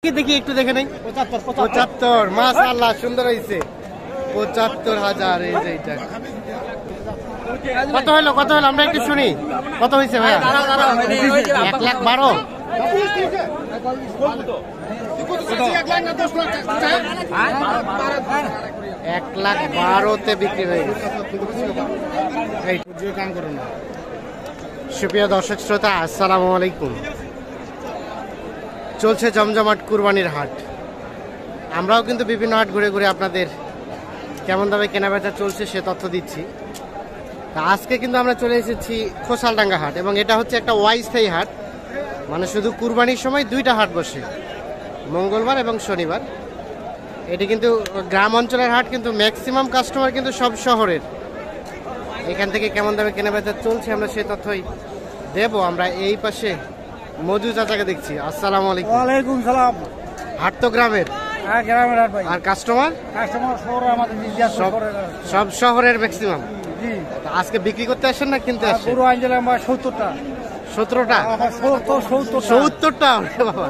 দেখি একটু দেখে নেই। 75 মাশাআল্লাহ সুন্দর হয়েছে। 75,000 এই যে এটা কত হলো আমরা একটু শুনি কত হয়েছে ভাইয়া? 1,12,000 1,12,000 বিক্রি হয়ে গেছে। সুপ্রিয় দর্শক শ্রোতা আসসালামু আলাইকুম। চলছে জমজমাট কুরবানির হাট। আমরাও কিন্তু বিভিন্ন হাট ঘুরে ঘুরে আপনাদের কেমন দামে কেনাবেচা চলছে সে তথ্য দিচ্ছি। তা আজকে কিন্তু আমরা চলে এসেছি খোসালডাঙ্গা হাট এবং এটা হচ্ছে একটা অস্থায়ী হাট, মানে শুধু কুরবানির সময় দুইটা হাট বসে, মঙ্গলবার এবং শনিবার। এটি কিন্তু গ্রাম অঞ্চলের হাট, কিন্তু ম্যাক্সিমাম কাস্টমার কিন্তু সব শহরের। এখান থেকে কেমন দামে কেনাবেচা চলছে আমরা সেই তথ্যই দেব। আমরা এই পাশে মজু চাচাকে দেখছি। আসসালামু আলাইকুম। ওয়ালাইকুম সালাম। হাট তো গ্রামের? হ্যাঁ গ্রামের হাট ভাই। আর কাস্টমার শহরে আমাদের সব শহরের ম্যাক্সিমাম। জি। আজকে বিক্রি করতে আসেন না কিনতে আসেন? পুরো আঞ্জলে আমার 70টা। 17টা? 70টা বাবা।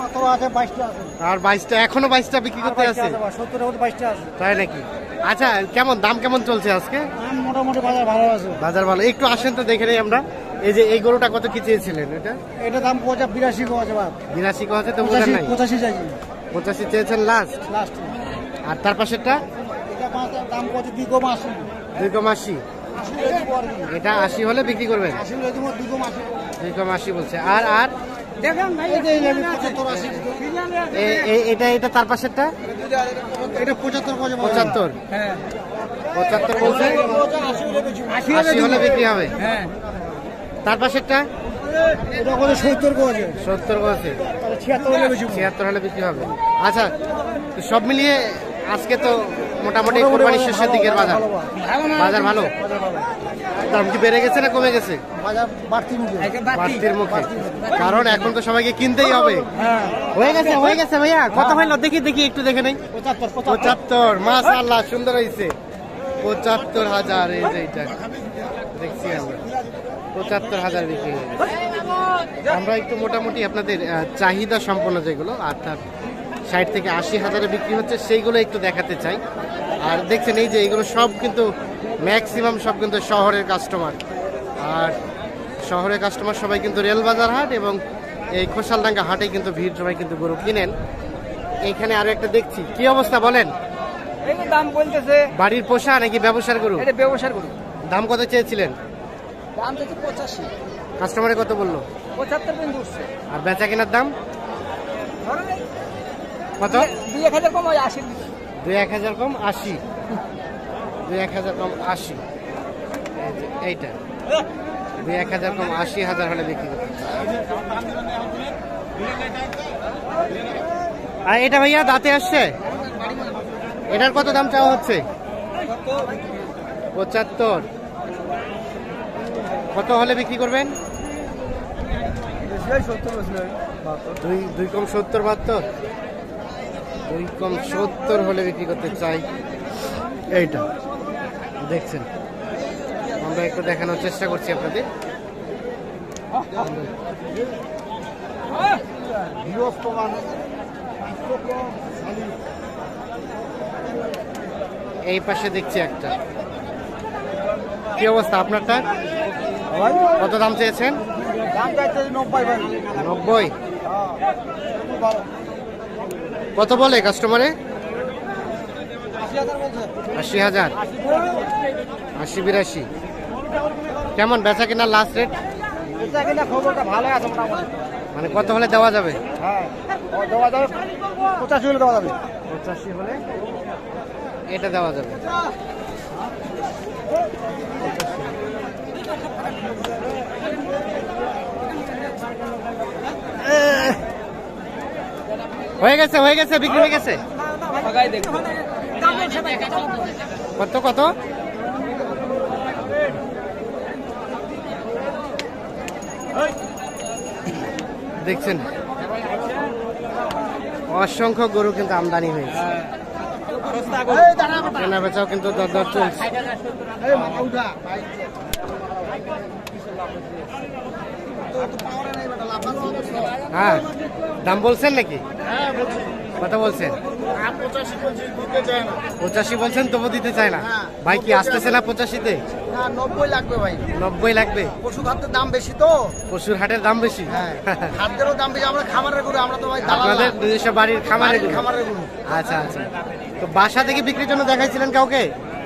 মাত্র আছে 22টা আছে। আর 22টা এখনো 22টা বিক্রি করতে আছে? 70-এর মধ্যে 22টা আছে। তাই নাকি? আচ্ছা কেমন দাম কেমন চলছে আজকে? মোটামুটি বাজার ভালো আছে। বাজার ভালো। একটু আসেন তো দেখে নেই আমরা। এই যে এই গরুটা কত কি চেয়েছিলেন? এটা দাম 82 কো আছে বাপ। 82 কো আছে তো বোঝেন নাই? 85 চাইছি। 85 চেয়েছেন লাস্ট। আর তার পাশেরটা? এটা দাম কত? 2,80। 2,80? এটা 80 হলে বিক্রি করবেন? 2,80 বলছে। আর আর দেখেন ভাই এটা তার পাশেরটা? এটা 75 কো আছে। 75? হ্যাঁ 75 বলছে। 80 হলে বিক্রি হবে। হ্যাঁ। তার পাশেরটা? এটা কত? 70 কো আছে। 70 কো আছে। তাহলে 76 হলে বেশি। 76 হলে বিক্রি হবে। আচ্ছা সব মিলিয়ে আজকে তো মোটামুটি কোরবানির শেষের দিকের বাজার ভালো। দাম কি বেড়ে গেছে না কমে গেছে? বাজার বাড়তির মুখে, কারণ এখন তো সবাইকে কিনতেই হবে। হ্যাঁ হয়ে গেছে ভাইয়া। কত হইলো দেখি একটু দেখে নেই। 75 মাশাআল্লাহ সুন্দর হয়েছে। 75,000 এই যে এটা দেখছি আমরা। 75,000 বিক্রি হয়ে গেছে। আমরা একটু মোটামুটি আপনাদের চাহিদা সম্পন্ন যেগুলো অর্থাৎ 60 থেকে 80,000 বিক্রি হচ্ছে সেইগুলো একটু দেখাতে চাই। আর দেখছেন এই যে এইগুলো সব কিন্তু ম্যাক্সিমাম সব কিন্তু শহরের কাস্টমার। আর শহরের কাস্টমার সবাই কিন্তু রেলবাজার হাট এবং এই খোসালডাঙ্গা হাটে কিন্তু ভিড়, সবাই কিন্তু গরু কিনেন। এইখানে আরো একটা দেখছি, কি অবস্থা বলেন? এই দাম বলতেছে বাড়ির পোষা নাকি ব্যবসার গরু? এটা ব্যবসার গরু। দাম কত চেয়েছিলেন? দাম তো 85। কাস্টমারে কত বললো? 75 পর্যন্ত উঠছে। আর বেচা কেনার দাম কত? 2-1000 কম হয় 80। 2-1000 কম 80। 2-1000 কম 80। এইটা 2-1000 কম 80,000 হলে বিক্রি করতে। আর এটা ভাইয়া দাঁতে আসছে, এটার কত দাম চাওয়া হচ্ছে? 75। কত হলে বিক্রি করবেন? 2 কম 70 72। 2 কম 70 হলে বিক্রি করতে চাই। এইটা দেখছেন, আমরা একটু দেখানোর চেষ্টা করছি আপনাদের। এই পাশে দেখছি একটা, কি অবস্থা আপনারটা? কত দাম চেয়েছেন? 90। কত বলে কাস্টমারে? 80,000। 80-82। কেমন বেচা কিনা লাস্ট রেট? খবরটা ভালো আছে মোটামুটি। মানে কত হলে দেওয়া যাবে? হ্যাঁ দেওয়া যাবে। 85 হলে দেওয়া যাবে। 85 হলে এটা দেওয়া যাবে। হয়ে গেছে বিক্রি হয়ে গেছে। কত কত? দেখছেন অসংখ্য গরু কিন্তু আমদানি হয়েছে। কেনা বেচাও কিন্তু দরদর চলছে। হ্যাঁ, দাম বলছেন নাকি? কত বলছেন? 85 বলছেন, তবু দিতে চায় না। ভাই কি আসতেছে না 85-তে? 90 লাগবে ভাই। 90 লাগবে। পশু খাদ্যের দাম বেশি তো। পশুর হাটের দাম বেশি। খাদ্যেরও দাম বেশি। আমরা খামারের গরু, আমরা তো ভাই আপনাদের নিজস্ব বাড়ির খামারের গরু। খামারের গরু। আচ্ছা আচ্ছা। তো বাসা থেকে বিক্রির জন্য দেখাইছিলেন কাউকে?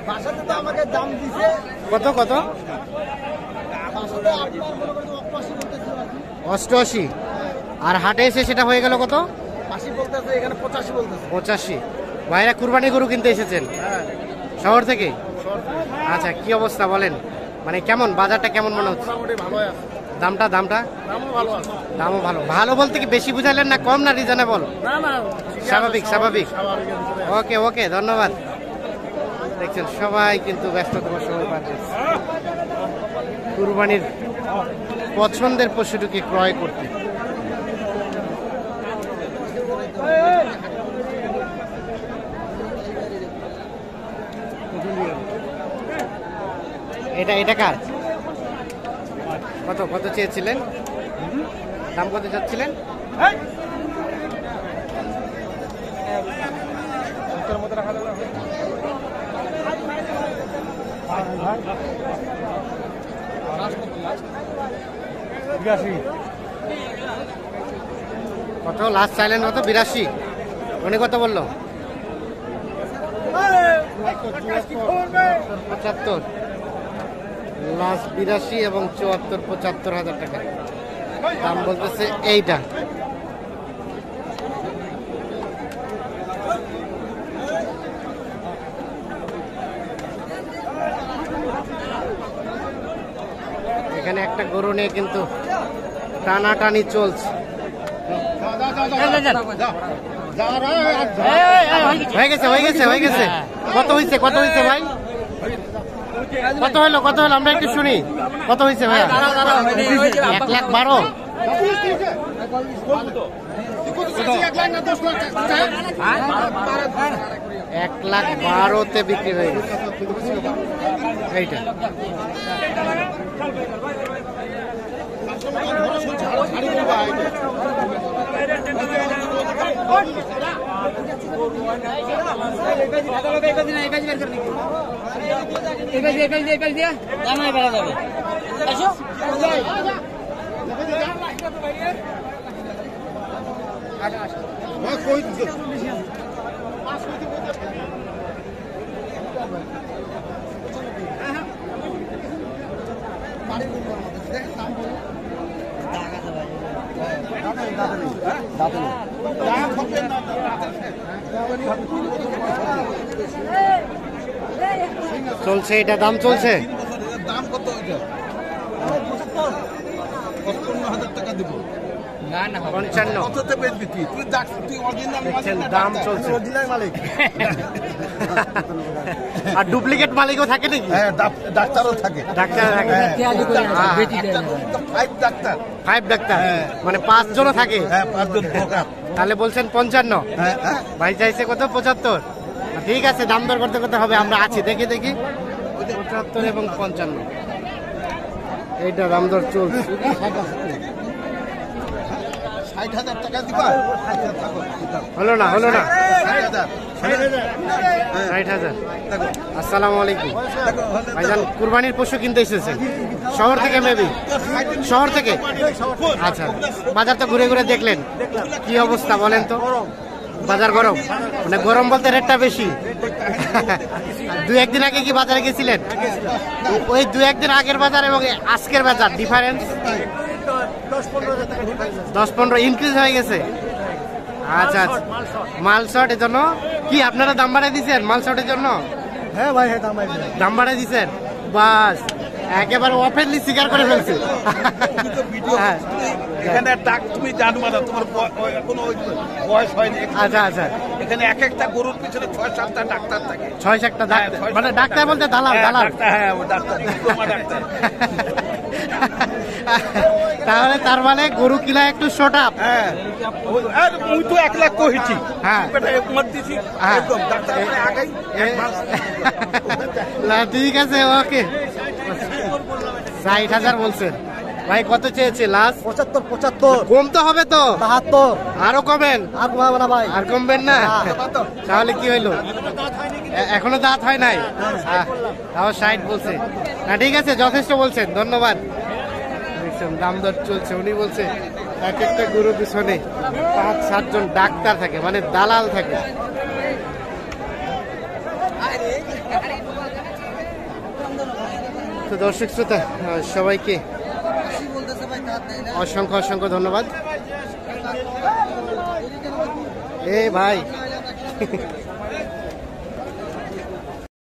বাসাতে তো আমাকে দাম দিছে কত কত? বাসাতে আপনার মনে করেন 88 বলতেছিল আর কি। 88। আর হাটে এসে সেটা হয়ে গেল কত? 80 বলতেছে, এখানে 85 বলতেছে। 85। ভাইরা কুরবানি গরু কিনতে এসেছেন শহর থেকে? আচ্ছা, কি অবস্থা বলেন, মানে কেমন বাজারটা কেমন মনে হচ্ছে? দামটা দামটা দামও ভালো। ভালো বলতে কি বেশি বুঝাইলেন না কম না রিজনেবল? স্বাভাবিক স্বাভাবিক। ওকে ওকে, ধন্যবাদ। দেখছেন সবাই কিন্তু ব্যস্ততম সময় পার করছে কুরবানির পছন্দের পশুটিকে ক্রয় করতে। এটা কার? কত কত চেয়েছিলেন? দাম কত চাচ্ছিলেন? কত লাস্ট চাইলেন? কত? 82। উনি কত বললো? 75। লাস্ট 82 এবং 74-75 হাজার টাকা দাম বলতেছে এইটা। এখানে একটা গরু নিয়ে কিন্তু টানাটানি চলছে। হয়ে গেছে হয়ে গেছে হয়ে গেছে। কত হয়েছে কত হয়েছে ভাই? কত হলো কত হলো? আমরা একটু শুনি। কত হয়েছে ভাই? 1,12,000। 1,12,000-তে বিক্রি হয়ে গেছে এইটা। চলছে এটা, দাম চলছে। দাম কত? 55,000 টাকা দিব। 55। কততে বেচবি তুই? তুই দেখ, তুই অরিজিনাল দেখছেন দাম চলছে। অরিজিনাল মালিক। আর ডুপ্লিকেট মালিকও থাকে নাকি? হ্যাঁ, ডাক্তারও থাকে। ডাক্তার থাকে? 5 ডাক্তার। 5 ডাক্তার, মানে 5 জনও থাকে। হ্যাঁ, 5 জন ব্রোকার। তাহলে বলছেন 55। হ্যাঁ, ভাই চাইছে কত? 75। ঠিক আছে, দাম দর করতে করতে হবে, আমরা আছি। দেখি দেখি 75 এবং 55 এইটা দাম দর চলছে। 60,000 টাকা দিবা? হলো না হলো না। 60,000। 60,000। আসসালামু আলাইকুম ভাইজান, কুরবানির পশু কিনতে এসেছেন শহর থেকে? মেবি শহর থেকে। আচ্ছা, বাজার তো ঘুরে ঘুরে দেখলেন, কি অবস্থা বলেন তো? বাজার গরম, মানে গরম বলতে রেটটা বেশি। 2-1 দিন আগে কি বাজারে গেছিলেন? ওই 2-1 দিন আগের বাজার এবং আজকের বাজার ডিফারেন্স 10-15 ইনক্রিজ হয়ে গেছে। আচ্ছা আচ্ছা, মাল শর্ট এর জন্য কি আপনারা দাম বাড়াই দিচ্ছেন? মাল শর্টের জন্য? হ্যাঁ ভাই, হ্যাঁ, দাম বাড়াই দিচ্ছেন। বাস একেবারে ওপেনলি স্বীকার করে ফেলছে। এখানে ডাক তুমি জানবা না, তোমার কোনো বয়স হয়নি। আচ্ছা আচ্ছা, এখানে এক একটা গরুর পিছনে 6-7টা ডাক্তার থাকে। 6-7টা মানে ডাক্তার বলতে দালাল? দালাল, হ্যাঁ, ডাক্তার, ডিপ্লোমা ডাক্তার। তাহলে তার মানে গরু কিনা একটু শর্ট আপ। হ্যাঁ, ওই তো 1 লাখ কইছি। হ্যাঁ, না ঠিক আছে, ওকে। 60,000 বলছেন। ভাই কত চেয়েছে লাস্ট? 75 কমতে হবে তো, 72 আরো কমেন? আর কমাবো না ভাই। আর কমবেন না? তাহলে কি হইলো? এখনো দাঁত হয় নাই? তাও 60 বলছে না, ঠিক আছে যথেষ্ট বলছেন, ধন্যবাদ। দেখছেন দাম দর চলছে, উনি বলছে এক একটা গরু পিছনে 5-7 জন ডাক্তার থাকে, মানে দালাল থাকে। তো দর্শক শ্রোতা সবাইকে অসংখ্য অসংখ্য ধন্যবাদ। এ ভাই